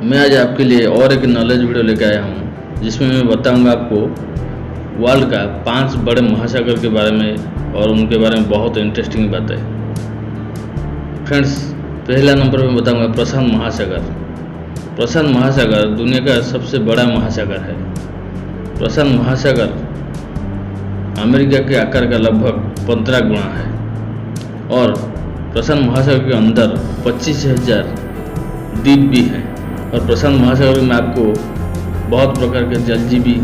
मैं आज आपके लिए और एक नॉलेज वीडियो लेकर आया हूँ, जिसमें मैं बताऊँगा आपको वर्ल्ड का 5 बड़े महासागर के बारे में और उनके बारे में बहुत इंटरेस्टिंग बातें। फ्रेंड्स, पहला नंबर में बताऊँगा प्रशांत महासागर। प्रशांत महासागर दुनिया का सबसे बड़ा महासागर है। प्रशांत महासागर अमेरिका के आकार का लगभग 15 गुना है और प्रशांत महासागर के अंदर 25,000 द्वीप भी हैं। और प्रशांत महासागर में आपको बहुत प्रकार के जलजीवी,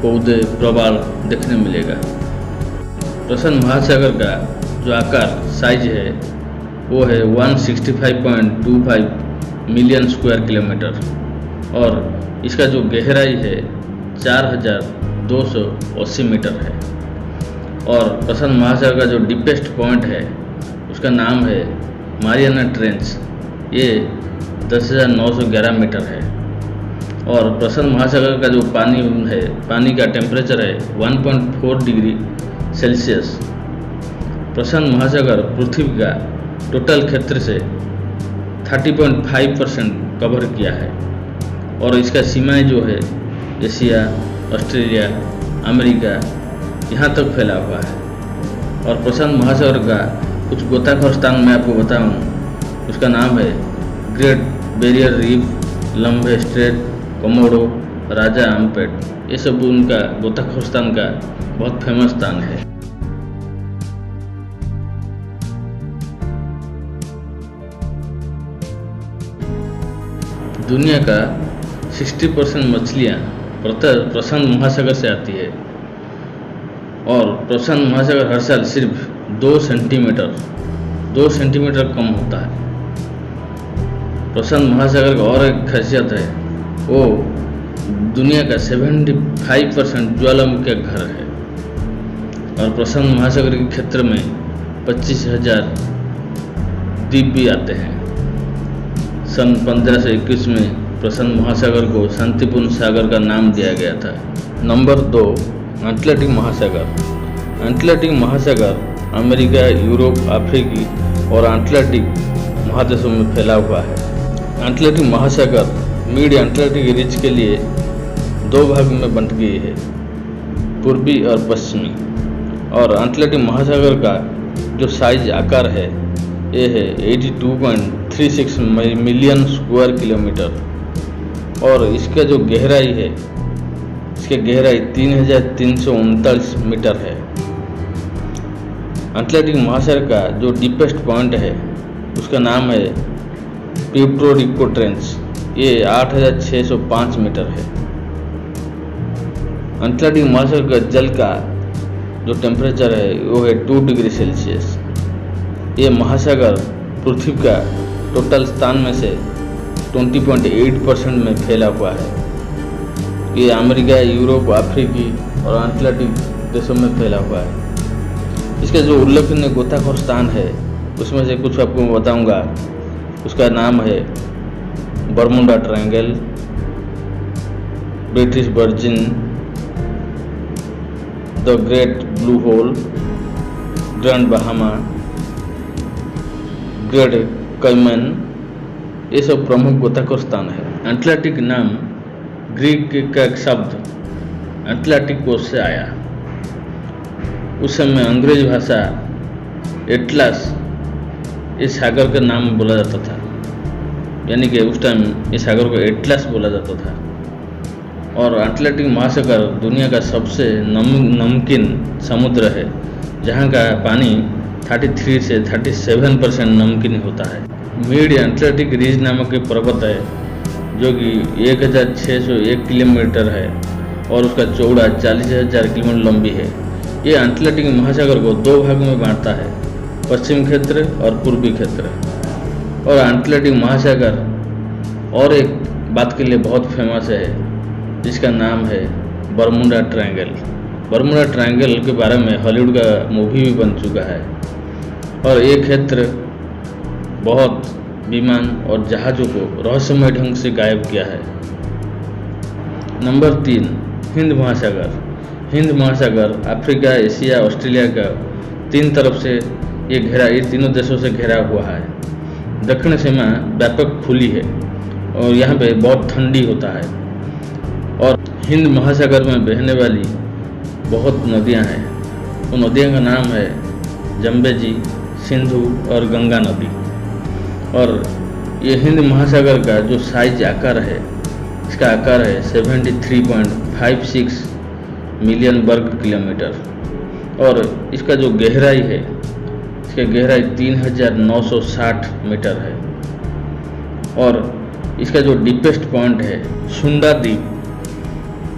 पौधे, प्रवाल देखने मिलेगा। प्रशांत महासागर का जो आकार साइज है वो है 165.25 मिलियन स्क्वायर किलोमीटर और इसका जो गहराई है 4,280 मीटर है। और प्रशांत महासागर का जो डीपेस्ट पॉइंट है उसका नाम है मारियाना ट्रेंच। ये 10,911 मीटर है। और प्रशांत महासागर का जो पानी है, पानी का टेम्परेचर है 1.4 डिग्री सेल्सियस। प्रशांत महासागर पृथ्वी का टोटल क्षेत्र से 30.5% कवर किया है और इसका सीमाएं जो है एशिया, ऑस्ट्रेलिया, अमेरिका यहाँ तक फैला हुआ है। और प्रशांत महासागर का कुछ गोताखोर स्थान मैं आपको बताऊँ, उसका नाम है ग्रेट बैरियर रीफ, लंबे स्ट्रेट, कोमोडो, राजा आमपेट। ये सब उनका गोताखोर स्थान का बहुत फेमस स्थान है। दुनिया का 60% मछलियाँ प्रशांत महासागर से आती है और प्रशांत महासागर हर साल सिर्फ 2 सेंटीमीटर कम होता है। प्रशांत महासागर का और एक खासियत है, वो दुनिया का 75% ज्वालामुखी का घर है। और प्रशांत महासागर के क्षेत्र में 25,000 द्वीप भी आते हैं। सन 1521 में प्रशांत महासागर को शांतिपूर्ण सागर का नाम दिया गया था। नंबर 2, अटलांटिक महासागर। अटलांटिक महासागर अमेरिका, यूरोप, अफ्रीकी और अटलांटिक महादेशों में फैला हुआ है। अटलांटिक महासागर मिड अटलांटिक रिज के लिए 2 भाग में बंट गई है, पूर्वी और पश्चिमी। और अटलांटिक महासागर का जो साइज आकार है ये है 82.36 मिलियन स्क्वायर किलोमीटर और इसका जो गहराई है, इसकी गहराई 3,339 मीटर है। अटलांटिक महासागर का जो डीपेस्ट पॉइंट है उसका नाम है प्यूर्टो रिको ट्रेंच। ये 8,605 मीटर है। अटलांटिक महासागर का जल का जो टेम्परेचर है वो है 2 डिग्री सेल्सियस। ये महासागर पृथ्वी का टोटल स्थान में से 20.8% में फैला हुआ है। ये अमेरिका, यूरोप, अफ्रीकी और अटलांटिक देशों में फैला हुआ है। इसका जो उल्लेखनीय गोताखोर स्थान है उसमें से कुछ आपको बताऊंगा। उसका नाम है Bermuda Triangle, British Virgin, the Great Blue Hole, Grand Bahama, Great Cayman. ये सब प्रमुख गोताखोर स्थान है। अटलांटिक नाम ग्रीक का एक शब्द अटलांटिकोस से आया। उस समय अंग्रेज भाषा एटलास इस सागर का नाम बोला जाता था, यानी कि उस टाइम इस सागर को एटलास बोला जाता था। और अटलांटिक महासागर दुनिया का सबसे नमकीन समुद्र है, जहाँ का पानी 33 से 37% नमकीन होता है। मिड अटलांटिक रिज नामक एक पर्वत है जो कि 1,601 किलोमीटर है और उसका चौड़ा 40,000 किलोमीटर लंबी है। ये अटलांटिक महासागर को 2 भागों में बांटता है, पश्चिम क्षेत्र और पूर्वी क्षेत्र। और अटलांटिक महासागर और एक बात के लिए बहुत फेमस है, जिसका नाम है बरमुडा ट्रायंगल। बरमुडा ट्रायंगल के बारे में हॉलीवुड का मूवी भी बन चुका है। और ये क्षेत्र बहुत विमान और जहाज़ों को रहस्यमय ढंग से गायब किया है। नंबर 3, हिंद महासागर। हिंद महासागर अफ्रीका, एशिया, ऑस्ट्रेलिया का 3 तरफ से ये तीनों देशों से घिरा हुआ है। दक्षिण सीमा व्यापक खुली है और यहाँ पे बहुत ठंडी होता है। और हिंद महासागर में बहने वाली बहुत नदियाँ हैं। उन नदियों का नाम है जम्बेजी, सिंधु और गंगा नदी। और ये हिंद महासागर का जो साइज आकार है, इसका आकार है 73.56 मिलियन वर्ग किलोमीटर। और इसका जो गहराई है, इसकी गहराई 3960 मीटर है। और इसका जो डीपेस्ट पॉइंट है सुंडा द्वीप,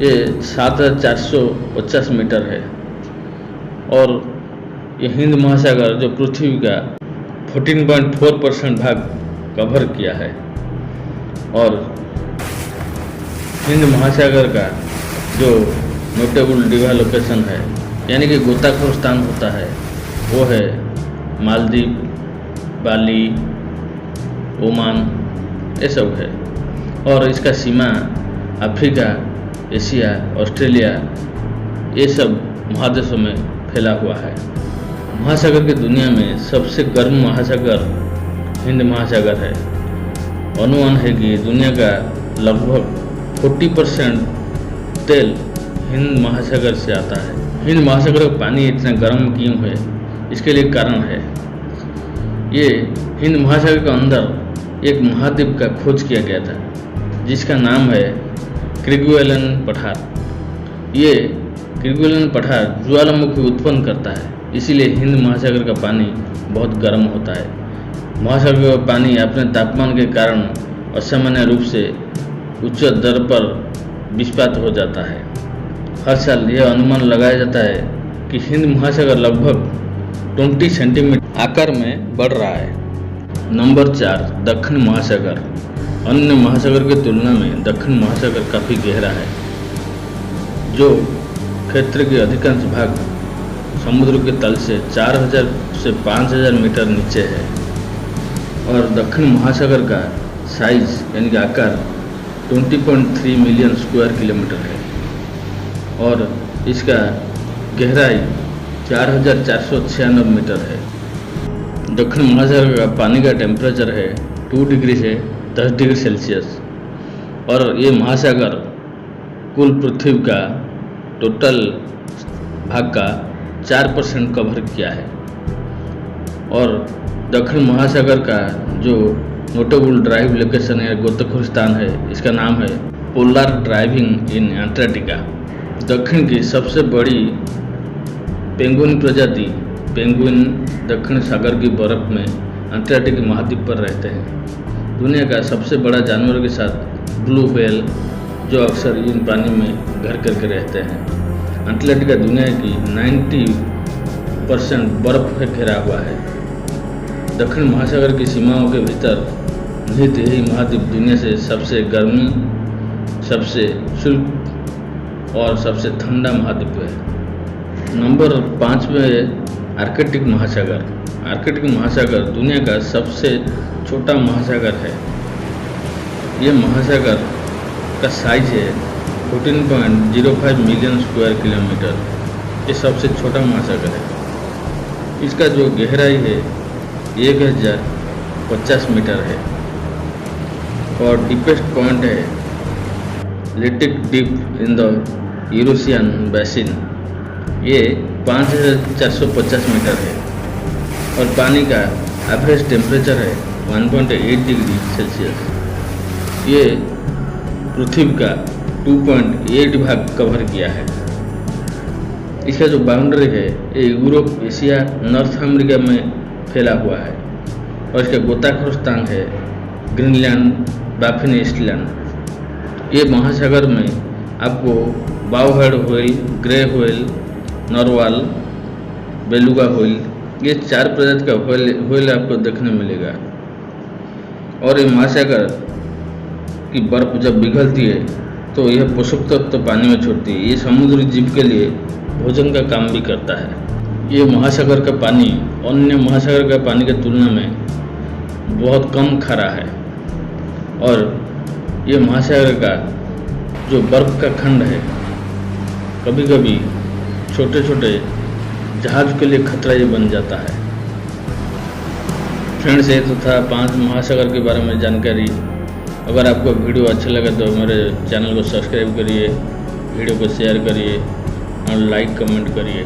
ये 7450 मीटर है। और ये हिंद महासागर जो पृथ्वी का 14.4% भाग कवर किया है। और हिंद महासागर का जो नोटेबल डिवा लोकेशन है, यानी कि गोताखोर स्थान होता है, वो है मालदीव, बाली, ओमान, ये सब है। और इसका सीमा अफ्रीका, एशिया, ऑस्ट्रेलिया, ये सब महादेशों में फैला हुआ है। महासागर की दुनिया में सबसे गर्म महासागर हिंद महासागर है। अनुमान है कि दुनिया का लगभग 40% तेल हिंद महासागर से आता है। हिंद महासागर का पानी इतना गर्म क्यों है, इसके लिए कारण है। ये हिंद महासागर के अंदर एक महाद्वीप का खोज किया गया था, जिसका नाम है क्रिगुएलन पठार। ये क्रिगुएलन पठार ज्वालामुखी उत्पन्न करता है, इसीलिए हिंद महासागर का पानी बहुत गर्म होता है। महासागर का पानी अपने तापमान के कारण असामान्य रूप से उच्च दर पर विस्फात हो जाता है। हर साल यह अनुमान लगाया जाता है कि हिंद महासागर लगभग 20 सेंटीमीटर आकार में बढ़ रहा है। नंबर 4, दक्षिण महासागर। अन्य महासागर की तुलना में दक्षिण महासागर काफ़ी गहरा है, जो क्षेत्र के अधिकांश भाग समुद्र के तल से 4000 से 5000 मीटर नीचे है। और दक्षिण महासागर का साइज यानी कि आकार 20.3 मिलियन स्क्वायर किलोमीटर है। और इसका गहराई 4496 मीटर है। दक्षिण महासागर का पानी का टेम्परेचर है 2 डिग्री से 10 डिग्री सेल्सियस। और ये महासागर कुल पृथ्वी का टोटल भाग का 4% कवर किया है। और दक्षिण महासागर का जो नोटेबल ड्राइव लोकेशन है, गोताखोर स्थान है, इसका नाम है पोलर ड्राइविंग इन अंटार्कटिका। दक्षिण की सबसे बड़ी पेंगुइन प्रजाति पेंगुइन दक्षिण सागर की बर्फ में अंटार्कटिक महाद्वीप पर रहते हैं। दुनिया का सबसे बड़ा जानवर के साथ ब्लू व्हेल, जो अक्सर इन पानी में घर करके रहते हैं। अंटार्कटिका दुनिया की 90% बर्फ से घिरा हुआ है। दक्षिण महासागर की सीमाओं के भीतर निहित यही महाद्वीप दुनिया से सबसे गर्मी, सबसे शुष्क और सबसे ठंडा महाद्वीप है। नंबर 5 में आर्कटिक महासागर। आर्कटिक महासागर दुनिया का सबसे छोटा महासागर है। ये महासागर का साइज है 14.05 मिलियन स्क्वायर किलोमीटर। ये सबसे छोटा महासागर है। इसका जो गहराई है 1050 मीटर है। और डीपेस्ट पॉइंट है lytic deep in the Eurasian basin, ये 5450 मीटर है। और पानी का एवरेज टेम्परेचर है 1.8 डिग्री सेल्सियस। ये पृथ्वी का 2.8 भाग कवर किया है। इसका जो बाउंड्री है ये यूरोप, एशिया, नॉर्थ अमेरिका में फैला हुआ है। और इसका गोताखोर स्थान है ग्रीनलैंड, बाफिन आइलैंड। ये महासागर में आपको bowhead whale, grey whale, narwhal, beluga whale, ये 4 प्रजाति का व्हेल आपको देखने मिलेगा। और ये महासागर की बर्फ जब पिघलती है तो यह पोषक तत्व पानी में छोड़ती है। ये समुद्री जीव के लिए भोजन का काम भी करता है। ये महासागर का पानी अन्य महासागर का पानी की तुलना में बहुत कम खारा है। और ये महासागर का जो बर्फ का खंड है, कभी कभी छोटे छोटे जहाज के लिए खतरा ये बन जाता है। फ्रेंड्स, ये तो था 5 महासागर के बारे में जानकारी। अगर आपको वीडियो अच्छा लगे तो मेरे चैनल को सब्सक्राइब करिए, वीडियो को शेयर करिए और लाइक कमेंट करिए।